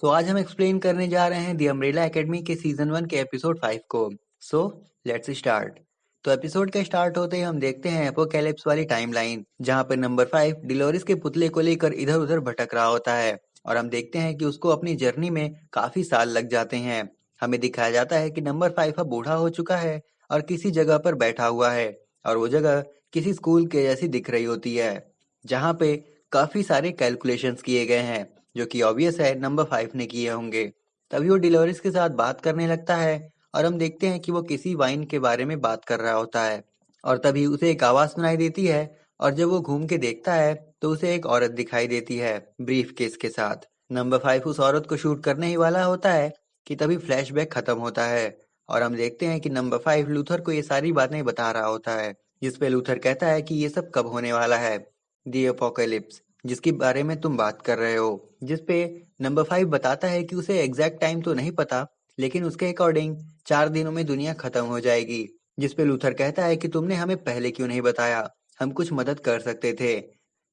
आज हम एक्सप्लेन करने जा रहे हैं दी अम्ब्रेला एकेडमी के सीजन 1 के एपिसोड 5 को। So let's start. तो एपिसोड के स्टार्ट होते ही हम देखते हैं एपोकैलिप्स वाली टाइमलाइन, जहां पर नंबर 5 डिलोरिस के पुतले को लेकर इधर उधर भटक रहा होता है और हम देखते हैं कि उसको अपनी जर्नी में काफी साल लग जाते हैं। हमें दिखाया जाता है कि नंबर 5 अब बूढ़ा हो चुका है और किसी जगह पर बैठा हुआ है और वो जगह किसी स्कूल के जैसी दिख रही होती है, जहाँ पे काफी सारे कैलकुलेशंस किए गए हैं जो कि ऑब्वियस है नंबर 5 ने किए होंगे। तभी वो डिलोरिस के साथ बात करने लगता है और हम देखते हैं कि वो किसी वाइन के बारे में बात कर रहा होता है और तभी उसे एक आवाज सुनाई देती है और जब वो घूम के देखता है तो उसे एक औरत दिखाई देती है ब्रीफ केस के साथ। नंबर 5 उस औरत को शूट करने ही वाला होता है कि तभी फ्लैशबैक खत्म होता है और हम देखते हैं कि नंबर 5 लूथर को ये सारी बातें बता रहा होता है, जिसपे लूथर कहता है कि ये सब कब होने वाला है, दी अपोकैलिप्स जिसके बारे में तुम बात कर रहे हो। जिसपे नंबर 5 बताता है कि उसे एग्जैक्ट टाइम तो नहीं पता, लेकिन उसके अकॉर्डिंग 4 दिनों में दुनिया खत्म हो जाएगी। जिसपे लूथर कहता है कि तुमने हमें पहले क्यों नहीं बताया, हम कुछ मदद कर सकते थे।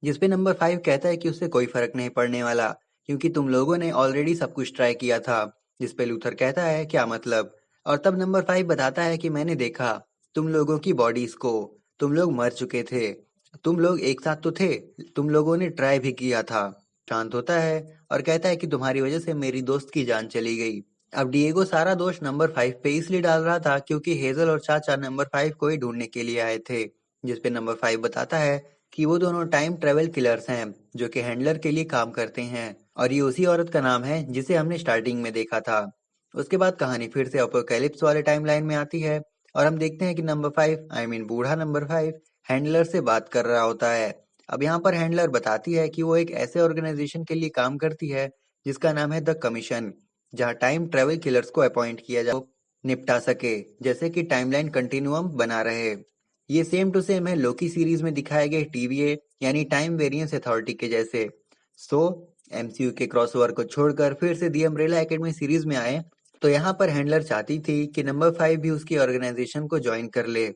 जिसपे नंबर 5 कहता है कि उससे कोई फर्क नहीं पड़ने वाला क्योंकि तुम लोगों ने ऑलरेडी सब कुछ ट्राई किया था। जिसपे लूथर कहता है क्या मतलब, और तब नंबर 5 बताता है कि मैंने देखा तुम लोगों की बॉडीज को, तुम लोग मर चुके थे, तुम लोग एक साथ तो थे, तुम लोगों ने ट्राई भी किया था। शांत होता है और कहता है कि तुम्हारी वजह से मेरी दोस्त की जान चली गई। अब डिएगो सारा दोष नंबर 5 पे इसलिए डाल रहा था क्योंकि हेजल और चाचा नंबर 5 को ही ढूंढने के लिए आए थे। जिसपे नंबर 5 बताता है कि वो दोनों टाइम ट्रेवल किलर्स हैं जो कि हैंडलर के लिए काम करते हैं और ये उसी औरत का नाम है जिसे हमने स्टार्टिंग में देखा था। उसके बाद कहानी फिर से अपोकैलिप्स वाले टाइमलाइन में आती है और हम देखते हैं कि नंबर 5 आई मीन बूढ़ा नंबर 5 हैंडलर से बात कर रहा होता है। अब यहाँ पर हैंडलर बताती है कि वो एक ऐसे ऑर्गेनाइजेशन के लिए काम करती है जिसका नाम है द कमीशन, जहाँ टाइम ट्रेवल किलर्स को अपॉइंट किया जाए निपटा सके, जैसे कि टाइमलाइन कंटिन्यूअम बना रहे। ये सेम टू सेम है लोकी सीरीज में दिखाए गए टीवीए यानी टाइम वेरिएंस अथॉरिटी के जैसे। सो एमसीयू के क्रॉसओवर को छोड़कर फिर से दी अम्ब्रेला एकेडमी सीरीज में आए तो यहाँ पर हैंडलर चाहती थी कि नंबर 5 भी उसकी ऑर्गेनाइजेशन को ज्वाइन कर ले।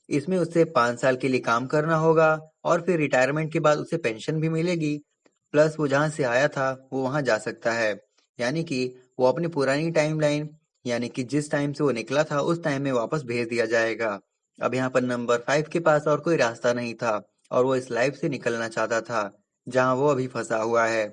इसमें उससे 5 साल के लिए काम करना होगा और फिर रिटायरमेंट के बाद उसे पेंशन भी मिलेगी, प्लस वो जहाँ से आया था वो वहाँ जा सकता है, यानी कि वो अपनी पुरानी टाइमलाइन यानी कि जिस टाइम से वो निकला था उस टाइम में वापस भेज दिया जाएगा। अब यहाँ पर नंबर 5 के पास और कोई रास्ता नहीं था और वो इस लाइफ से निकलना चाहता था जहाँ वो अभी फंसा हुआ है।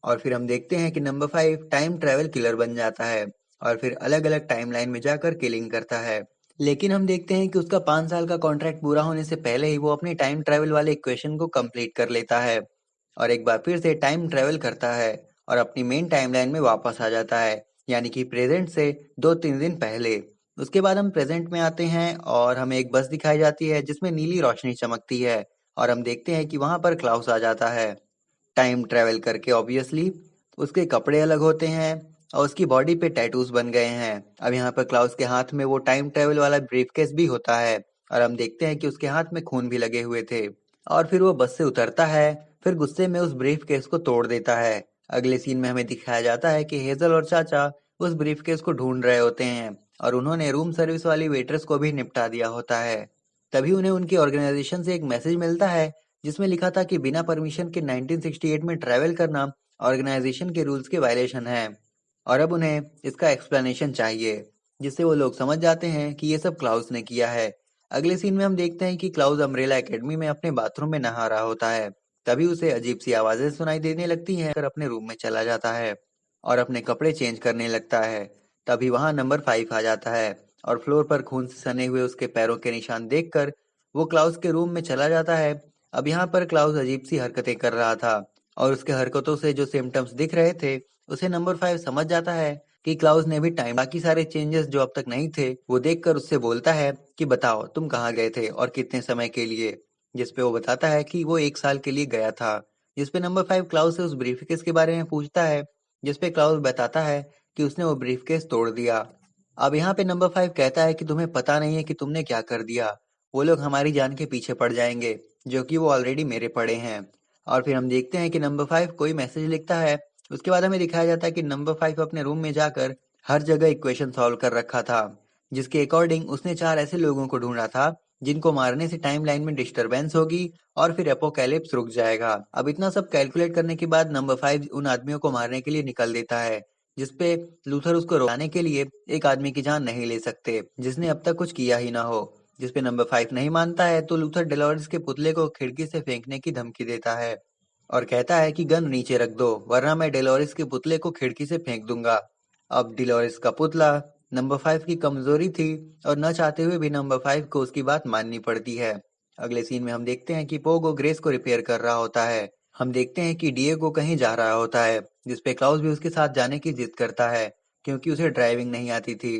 और फिर हम देखते हैं कि नंबर 5 टाइम ट्रेवल किलर बन जाता है और फिर अलग अलग टाइमलाइन में जाकर किलिंग करता है। लेकिन हम देखते हैं कि उसका 5 साल का कॉन्ट्रैक्ट पूरा होने से पहले ही वो अपनी टाइम ट्रेवल वाले इक्वेशन को कंप्लीट कर लेता है और एक बार फिर से टाइम ट्रेवल करता है और अपनी मेन टाइमलाइन में वापस आ जाता है, यानी कि प्रेजेंट से 2-3 दिन पहले। उसके बाद हम प्रेजेंट में आते हैं और हमें एक बस दिखाई जाती है जिसमें नीली रोशनी चमकती है और हम देखते हैं कि वहां पर क्लाउस आ जाता है टाइम ट्रेवल करके ऑब्वियसली। उसके कपड़े अलग होते हैं और उसकी बॉडी पे टैटूज बन गए हैं। अब यहाँ पर क्लाउस के हाथ में वो टाइम ट्रेवल वाला ब्रीफकेस भी होता है और हम देखते हैं कि उसके हाथ में खून भी लगे हुए थे। और फिर वो बस से उतरता है, फिर गुस्से में उस ब्रीफकेस को तोड़ देता है। अगले सीन में हमें दिखाया जाता है कि हेजल और चाचा उस ब्रीफकेस को ढूंढ रहे होते हैं और उन्होंने रूम सर्विस वाली वेट्रेस को भी निपटा दिया होता है। तभी उन्हें उनकी ऑर्गेनाइजेशन से एक मैसेज मिलता है जिसमें लिखा था कि बिना परमिशन के 1968 में ट्रैवल करना ऑर्गेनाइजेशन के रूल्स के वायलेशन है और अब उन्हें इसका एक्सप्लेनेशन चाहिए, जिससे वो लोग समझ जाते हैं कि ये सब क्लाउस ने किया है। अगले सीन में हम देखते हैं कि क्लाउस अम्ब्रेला एकेडमी में अपने बाथरूम में नहा रहा होता है। तभी उसे अजीब सी आवाजें सुनाई देने लगती हैं कर अपने रूम में चला जाता है और अपने कपड़े चेंज करने लगता है। तभी वहां नंबर 5 आ जाता है और फ्लोर पर खून से सने हुए उसके पैरों के निशान देखकर वो क्लाउस के रूम में चला जाता है। अब यहाँ पर क्लाउस अजीब सी हरकतें कर रहा था और उसके हरकतों से जो सिम्टम्स दिख रहे थे उसे नंबर 5 समझ जाता है कि क्लाउस ने भी टाइम बाकी सारे चेंजेस जो अब तक नहीं थे वो देखकर उससे बोलता है कि बताओ तुम कहाँ गए थे और कितने समय के लिए। जिसपे वो बताता है कि वो 1 साल के लिए गया था। जिसपे नंबर 5 क्लाउस से उस ब्रीफकेस के बारे में पूछता है, जिसपे क्लाउस बताता है कि उसने वो ब्रीफकेस तोड़ दिया। अब यहाँ पे नंबर 5 कहता है कि तुम्हें पता नहीं है कि तुमने क्या कर दिया, वो लोग हमारी जान के पीछे पड़ जाएंगे जो कि वो ऑलरेडी मेरे पड़े हैं। और फिर हम देखते हैं कि नंबर 5 कोई मैसेज लिखता है। उसके बाद हमें दिखाया जाता है कि नंबर 5 अपने रूम में जाकर हर जगह इक्वेशन सॉल्व कर रखा था, जिसके अकॉर्डिंग उसने 4 ऐसे लोगों को ढूंढा था जिनको मारने से टाइमलाइन में डिस्टरबेंस होगी और फिर एपोकैलिप्स रुक जाएगा। अब इतना सब कैलकुलेट करने के बाद नंबर 5 उन आदमियों को मारने के लिए निकल देता है, जिसपे लूथर उसको रोकने के लिए एक आदमी की जान नहीं ले सकते जिसने अब तक कुछ किया ही ना हो। जिसपे नंबर 5 नहीं मानता है तो लूथर डेलोरिस के पुतले को खिड़की से फेंकने की धमकी देता है और कहता है कि गन नीचे रख दो वरना मैं डेलोरिस के पुतले को खिड़की से फेंक दूंगा। अब डेलोरिस का पुतला नंबर 5 की कमजोरी थी और न चाहते हुए भी नंबर 5 को उसकी बात माननी पड़ती है। अगले सीन में हम देखते हैं कि पोगो ग्रेस को रिपेयर कर रहा होता है। हम देखते हैं कि डिएगो कहीं जा रहा होता है जिसपे क्लाउस भी उसके साथ जाने की जिद करता है क्योंकि उसे ड्राइविंग नहीं आती थी।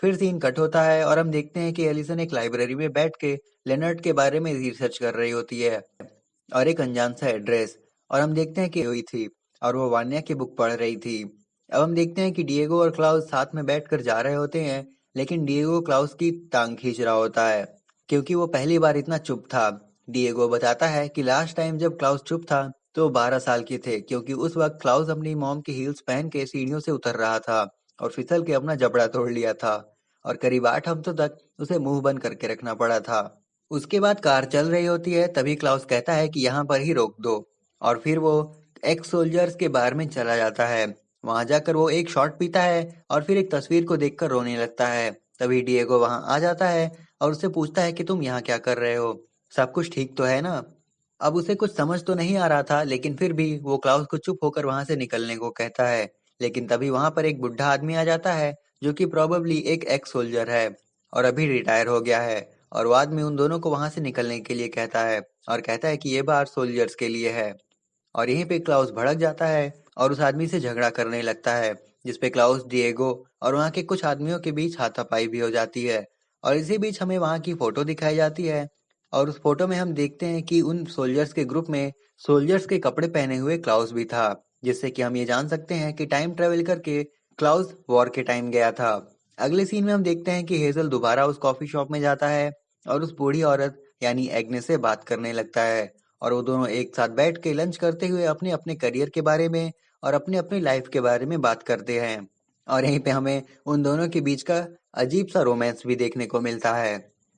फिर सीन कट होता है और हम देखते हैं कि एलिसन एक लाइब्रेरी में बैठ के लेनर्ड के बारे में रिसर्च कर रही होती है और एक अनजान सा एड्रेस और हम देखते हैं कि हुई थी और वो वान्या की बुक पढ़ रही थी। अब हम देखते हैं कि डिएगो और क्लाउस साथ में बैठकर जा रहे होते हैं लेकिन डिएगो क्लाउस की टांग खींच रहा होता है क्योंकि वो पहली बार इतना चुप था। डिएगो बताता है कि लास्ट टाइम जब क्लाउस चुप था तो वो 12 साल के थे क्योंकि उस वक्त क्लाउस अपनी मॉम की हील्स पहन के सीढ़ियों से उतर रहा था और फिसल के अपना जबड़ा तोड़ लिया था और करीब 8 हफ्तों तक उसे मुंह बंद करके रखना पड़ा था। उसके बाद कार चल रही होती है तभी क्लाउस कहता है कि यहाँ पर ही रोक दो और फिर वो एक्स सोल्जर्स के बार में चला जाता है। वहां जाकर वो एक शॉट पीता है और फिर एक तस्वीर को देखकर रोने लगता है। तभी डिएगो वहां आ जाता है और उससे पूछता है कि तुम यहाँ क्या कर रहे हो, सब कुछ ठीक तो है ना। अब उसे कुछ समझ तो नहीं आ रहा था लेकिन फिर भी वो क्लाउस को चुप होकर वहां से निकलने को कहता है। लेकिन तभी वहां पर एक बुढ़ा आदमी आ जाता है जो कि प्रोबेबली एक एक्स सोल्जर है और अभी रिटायर हो गया है और वो आदमी उन दोनों को वहां से निकलने के लिए कहता है और कहता है कि ये बार सोल्जर्स के लिए है। और यहीं पे क्लाउस भड़क जाता है और उस आदमी से झगड़ा करने लगता है जिसपे क्लाउस डिएगो और वहाँ के कुछ आदमियों के बीच हाथापाई भी हो जाती है। और इसी बीच हमें वहाँ की फोटो दिखाई जाती है और उस फोटो में हम देखते हैं कि उन सोल्जर्स के ग्रुप में सोल्जर्स के कपड़े पहने हुए क्लाउस भी था जिससे कि हम ये जान सकते हैं कि टाइम ट्रेवल करके क्लाउस वॉर के टाइम गया था। अगले सीन में हम देखते हैं कि हेजल दोबारा उस कॉफी शॉप में जाता है और उस बूढ़ी औरत यानी एग्नेस से बात करने लगता है और वो दोनों एक साथ बैठ के लंच करते हुए अपने अपने करियर के बारे में और अपने अपनी लाइफ के बारे में बात करते हैं। और यहीं पे हमें उन दोनों के बीच का अजीब सा रोमांस भी देखने को मिलता है।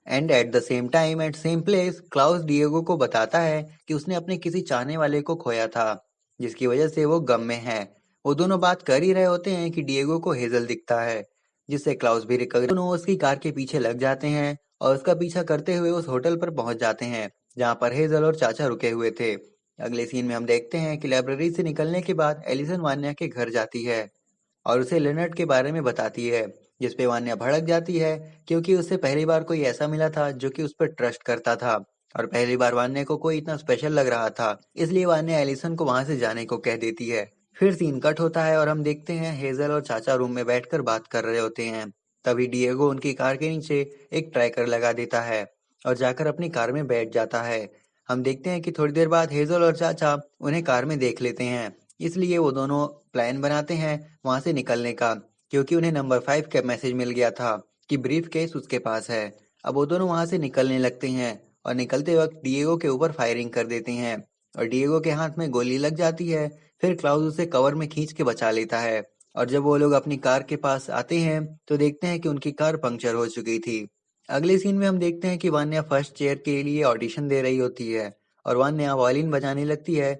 And at the same time at same place Klaus Diego को बताता है कि उसने अपने किसी चाहने वाले को खोया था जिसकी वजह से वो गम में है। वो दोनों बात कर ही रहे होते हैं कि डिएगो को हेजल दिखता है जिससे क्लाउस भी रिकवर दोनों उसकी कार के पीछे लग जाते हैं और उसका पीछा करते हुए उस होटल पर पहुंच जाते हैं जहां पर हेजल और चाचा रुके हुए थे। अगले सीन में हम देखते हैं कि लाइब्रेरी से निकलने के बाद एलिसन वान्या के घर जाती है और उसे लेनर्ड के बारे में बताती है जिसपे वान्या भड़क जाती है क्योंकि उससे पहली बार कोई ऐसा मिला था जो कि उस पर ट्रस्ट करता था और पहली बार वान्या को कोई इतना स्पेशल लग रहा था इसलिए वान्या एलिसन को वहां से जाने को कह देती है। फिर सीन कट होता है और हम देखते हैं हेजल और चाचा रूम में बैठकर बात कर रहे होते हैं। तभी डिएगो उनकी कार के नीचे एक ट्रैकर लगा देता है और जाकर अपनी कार में बैठ जाता है। हम देखते हैं कि थोड़ी देर बाद हेजल और चाचा उन्हें कार में देख लेते हैं इसलिए वो दोनों प्लान बनाते हैं वहां से निकलने का क्योंकि उन्हें नंबर 5 का मैसेज मिल गया था कि ब्रीफ केस उसके पास है। अब वो दोनों वहां से निकलने लगते हैं और निकलते वक्त डिएगो के ऊपर फायरिंग कर देते हैं और डिएगो के हाथ में गोली लग जाती है। फिर क्लाउस उसे कवर में खींच के बचा लेता है और जब वो लोग अपनी कार के पास आते हैं तो देखते हैं कि उनकी कार पंक्चर हो चुकी थी। अगले सीन में हम देखते हैं कि वान्या फर्स्ट चेयर के लिए ऑडिशन दे रही होती है और वान्या वायलिन बजाने लगती है।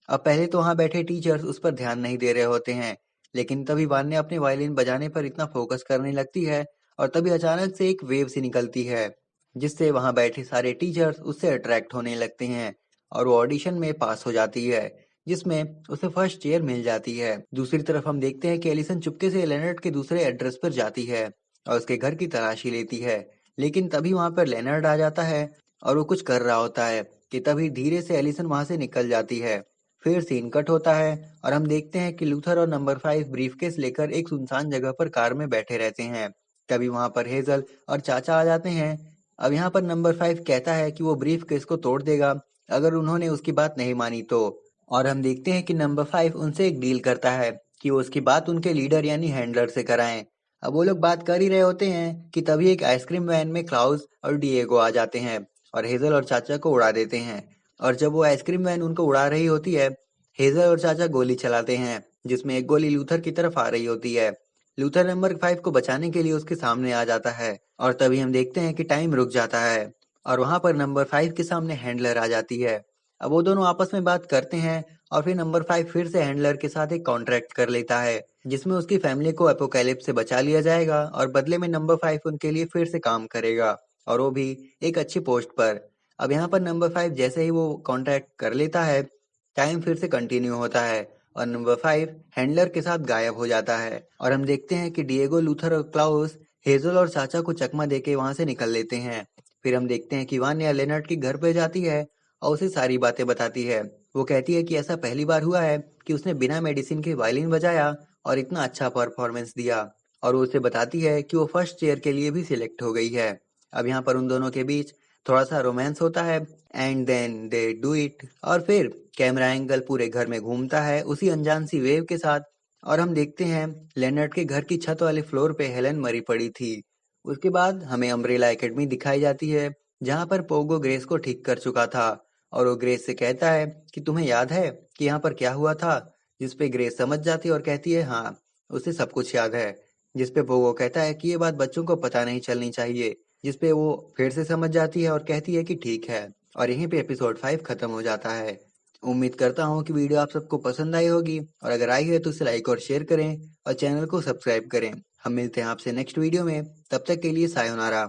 अब पहले तो वहां बैठे टीचर्स उस पर ध्यान नहीं दे रहे होते हैं लेकिन तभी वान्या अपने वायलिन बजाने पर इतना फोकस करने लगती है और तभी अचानक से एक वेव सी निकलती है जिससे वहां बैठे सारे टीचर्स उससे अट्रैक्ट होने लगते हैं और वो ऑडिशन में पास हो जाती है जिसमें उसे फर्स्ट चेयर मिल जाती है। दूसरी तरफ हम देखते हैं कि एलिसन चुपके से लेनर्ड के दूसरे एड्रेस पर जाती है और उसके घर की तलाशी लेती है लेकिन तभी वहां पर लेनर्ड आ जाता है और वो कुछ कर रहा होता है कि तभी धीरे से एलिसन वहां से निकल जाती है। फिर सीन कट होता है और हम देखते हैं कि लूथर और नंबर 5 ब्रीफकेस लेकर एक सुनसान जगह पर कार में बैठे रहते हैं। तभी वहां पर हेजल और चाचा आ जाते हैं। अब यहाँ पर नंबर 5 कहता है कि वो ब्रीफकेस को तोड़ देगा अगर उन्होंने उसकी बात नहीं मानी तो। और हम देखते हैं कि नंबर 5 उनसे एक डील करता है कि वो उसकी बात उनके लीडर यानी हैंडलर से कराएं। अब वो लोग बात कर ही रहे होते हैं कि तभी एक आइसक्रीम वैन में क्लाउस और डिएगो आ जाते हैं और हेजल और चाचा को उड़ा देते हैं। और जब वो आइसक्रीम वैन उनको उड़ा रही होती है हेजल और चाचा गोली चलाते हैं जिसमें एक गोली लूथर की तरफ आ रही होती है। लूथर नंबर 5 को बचाने के लिए उसके सामने आ जाता है और तभी हम देखते हैं कि टाइम रुक जाता है और वहां पर नंबर 5 के सामने हैंडलर आ जाती है। अब वो दोनों आपस में बात करते हैं और फिर नंबर 5 फिर से हैंडलर के साथ एक कॉन्ट्रैक्ट कर लेता है जिसमें उसकी फैमिली को एपोकैलिप्स से बचा लिया जाएगा और बदले में नंबर 5 उनके लिए फिर से काम करेगा, और वो भी एक अच्छी पोस्ट पर। अब यहाँ पर नंबर 5 जैसे ही वो कॉन्ट्रैक्ट कर लेता है, टाइम फिर से कंटिन्यू होता है और नंबर 5 हैंडलर के साथ गायब हो जाता है, और हम देखते हैं कि डिएगो, लूथर और क्लाउस हेजल और साचा को चकमा देके वहां से निकल लेते हैं। फिर हम देखते हैं कि वान्या लेनर्ड के घर पे जाती है और उसे सारी बातें बताती है। वो कहती है कि ऐसा पहली बार हुआ है कि उसने बिना मेडिसिन के वायलिन बजाया और इतना अच्छा परफॉर्मेंस दिया, और वो उसे बताती है कि वो फर्स्ट चेयर के लिए भी सिलेक्ट हो गई है। अब यहाँ पर उन दोनों के बीच थोड़ा सा रोमांस होता है, and then they do it, और फिर कैमरा एंगल पूरे घर में घूमता है उसी अनजान सी वेव के साथ, और हम देखते हैं लेनर्ड के घर की छत वाले फ्लोर पे हेलन मरी पड़ी थी। उसके बाद हमें अम्ब्रेला एकेडमी दिखाई जाती है, जहाँ पर पोगो ग्रेस को ठीक कर चुका था, और वो ग्रेस से कहता है कि तुम्हें याद है कि यहाँ पर क्या हुआ था, जिस पे ग्रेस समझ जाती है और कहती है हाँ, उसे सब कुछ याद है। जिस पे पोगो कहता है कि ये बात बच्चों को पता नहीं चलनी चाहिए, जिस पे वो फिर से समझ जाती है और कहती है कि ठीक है, और यहीं पे एपिसोड 5 खत्म हो जाता है। उम्मीद करता हूँ कि वीडियो आप सबको पसंद आई होगी, और अगर आई है तो इसे लाइक और शेयर करें और चैनल को सब्सक्राइब करें। हम मिलते हैं आपसे नेक्स्ट वीडियो में, तब तक के लिए सायोनारा।